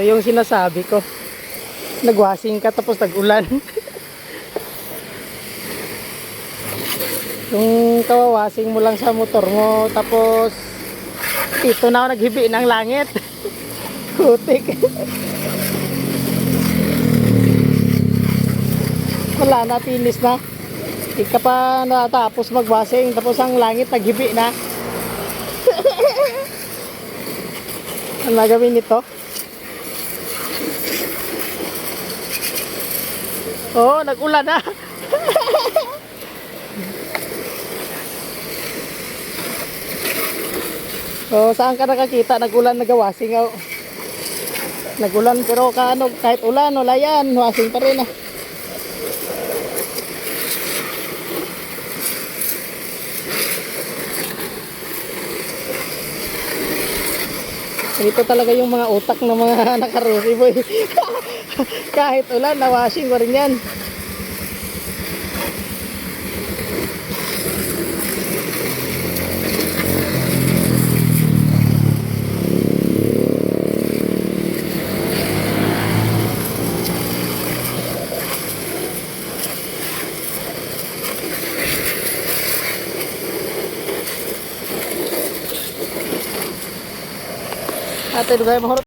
yung sinasabi ko. Nagwasing ka tapos nag-ulan. Yung kawawasing mo lang sa motor mo, tapos ito na ako naghibi ng langit. Putik. Wala na, finish na. Hindi ka pa natapos magwasing, tapos ang langit naghibi na. Ang nagawin nito? Oo, nag-ulan na. Oh, saan ka nakakita? Nag-ulan, nagawasing ako. Nag-ulan pero kahit ulan, wala yan. Wasing pa rin ah. Ito talaga yung mga utak ng mga nakarusi boy. Kahit ulan, na-washing ko rin yan. Ate, dugay mo